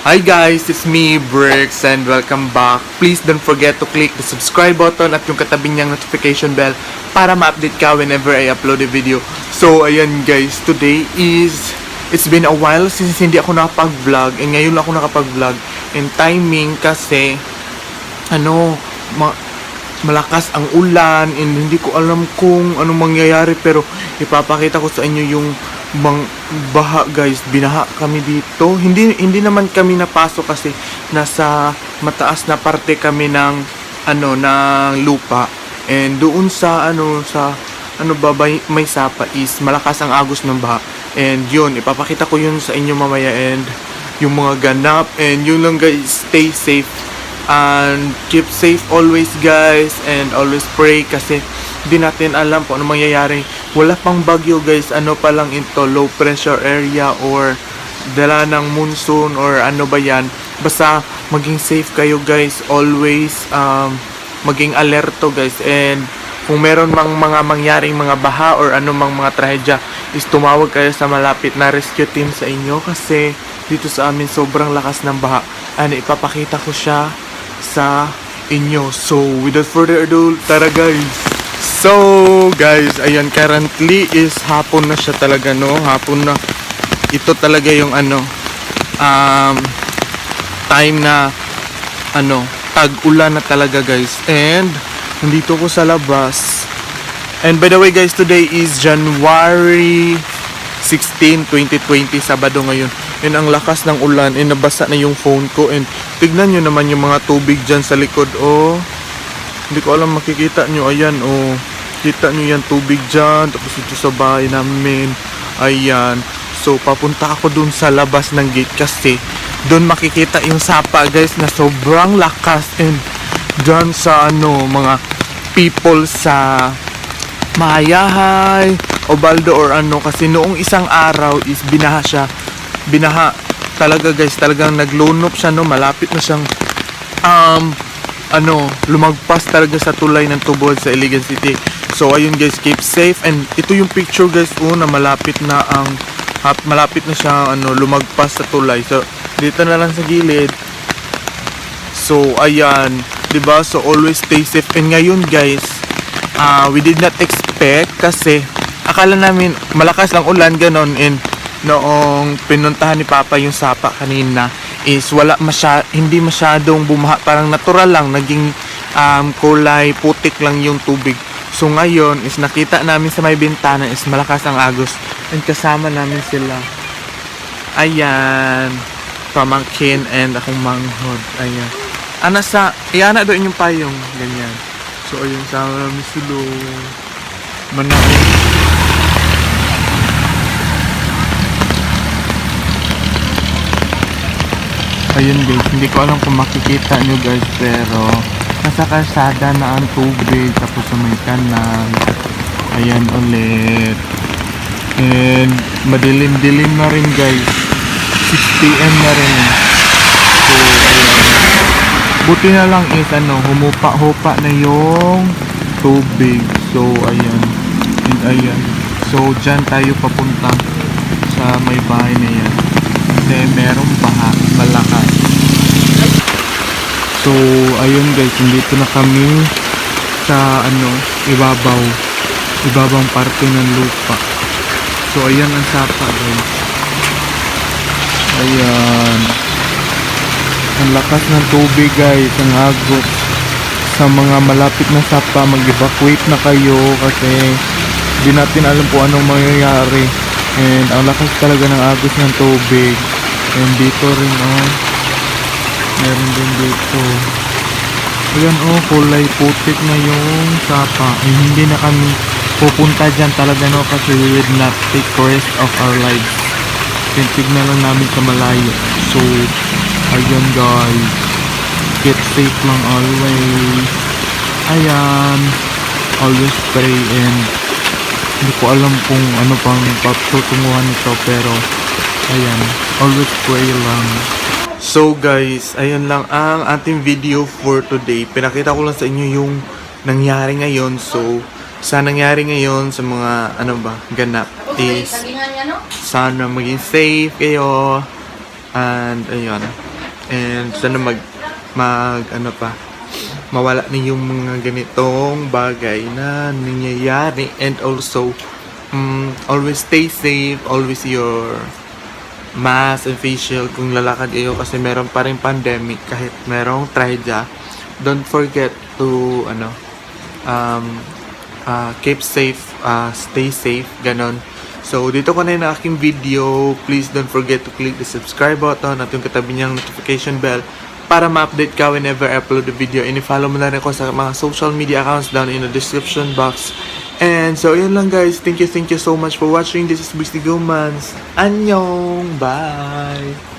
Hi guys, it's me, Brix, and welcome back. Please don't forget to click the subscribe button at yung katabi niyang notification bell para ma-update ka whenever I upload a video. So, ayan guys, it's been a while since hindi ako nakapag-vlog, and ngayon ako nakapag-vlog. And timing kasi, malakas ang ulan, and hindi ko alam kung anong mangyayari, pero ipapakita ko sa inyo yung baha guys. Binaha kami dito. Hindi naman kami napasok kasi nasa mataas na parte kami ng ng lupa, and doon sa may sapa is malakas ang agos ng baha. And yun, ipapakita ko yun sa inyo mamaya, and yung mga ganap, and yun lang guys. Stay safe and keep safe always guys, and always pray kasi hindi natin alam kung ano mangyayari. Wala pang bagyo guys, pa lang ito, low pressure area or dala ng monsoon or ano ba yan. Basta maging safe kayo guys, always maging alerto guys. And kung meron mang mga mangyaring mga baha or anumang mga trahedya, is tumawag kayo sa malapit na rescue team sa inyo, kasi dito sa amin sobrang lakas ng baha, and ipapakita ko siya sa inyo. So without further ado, tara guys. So guys, ayan, currently is hapon na siya talaga, no? Hapon na. Ito talaga yung time na tag-ulan na talaga guys. And nandito ko sa labas. And by the way guys, today is January 16, 2020, Sabado ngayon. And ang lakas ng ulan, and nabasa na yung phone ko. And tignan nyo naman yung mga tubig dyan sa likod. Oh, hindi ko alam makikita nyo. Ayan, oh, kita nyo yan, tubig dyan. Tapos ito sa bahay namin, ayan. So papunta ako dun sa labas ng gate, kasi dun makikita yung sapa guys na sobrang lakas. And dyan sa mga people sa Mahayahay, Obaldo or kasi noong isang araw is binaha talaga guys. Talagang naglunop siya, no? Malapit na siyang lumagpas talaga sa tulay ng tubod sa Iligan City. So ayun guys, keep safe. And ito yung picture guys, na malapit na siya lumagpas sa tulay. So dito na lang sa gilid. So ayan, 'di ba? So always stay safe. And ngayon guys, we did not expect, kasi akala namin malakas lang ulan ganon. And noong pinuntahan ni Papa yung sapa kanina is hindi masyadong bumaha, parang natural lang, naging kulay putik lang yung tubig. So ngayon is nakita namin sa may bintana is malakas ang agos, and kasama namin sila. Ayan, pamangkin and akong manghod. Ayan, iana doon yung payong, ganyan. So ayun, sama namin sila. Ayun guys, hindi ko alam kung makikita nyo guys, pero nasa kalsada na ang tubig, tapos sa may kanal. Ayan ulit. And madilim-dilim na rin guys, 6 PM na rin. So ayan, buti na lang is humupa-hupa na yung tubig. So ayan, and ayan, so dyan tayo papunta sa may bahay na yan, kasi merong baha malakas. So ayun guys, nandito na kami sa ibabang parte ng lupa. So ayan ang sapa guys. Ayan, ang lakas ng tubig guys, ang agos. Sa mga malapit na sapa, mag-evacuate na kayo, kasi di natin alam po anong mangyayari. And ang lakas talaga ng agos ng tubig. And dito rin meron din dito. Ayan kulay putik na yung sapa. And hindi na kami pupunta dyan talaga, no, kasi we would not take risk of our lives. Tignan lang namin sa malayo. So ayun guys, get safe lang always. Ayan, always pray. And hindi ko alam kung ano pang tutunguhan nito, pero ayan, always pray lang. So guys, ayun lang ang ating video for today. Pinakita ko lang sa inyo yung nangyari ngayon. So sa nangyari ngayon, sa mga ganap is sana maging safe kayo. And ayun, And sana ano pa, mawala na yung mga ganitong bagay na nangyayari. And also, always stay safe, always your mask and facial kung lalakad kayo kasi meron pa rin pandemic kahit merong trahedya. Don't forget to keep safe, stay safe, ganon. So, dito ko na yung aking video. Please don't forget to click the subscribe button at yung katabi niyang notification bell para ma-update ka whenever I upload the video. And i-follow mo na rin ako sa mga social media accounts down in the description box. And so, yun lang guys. Thank you so much for watching. This is Brix Tiguman. Annyeong! Bye!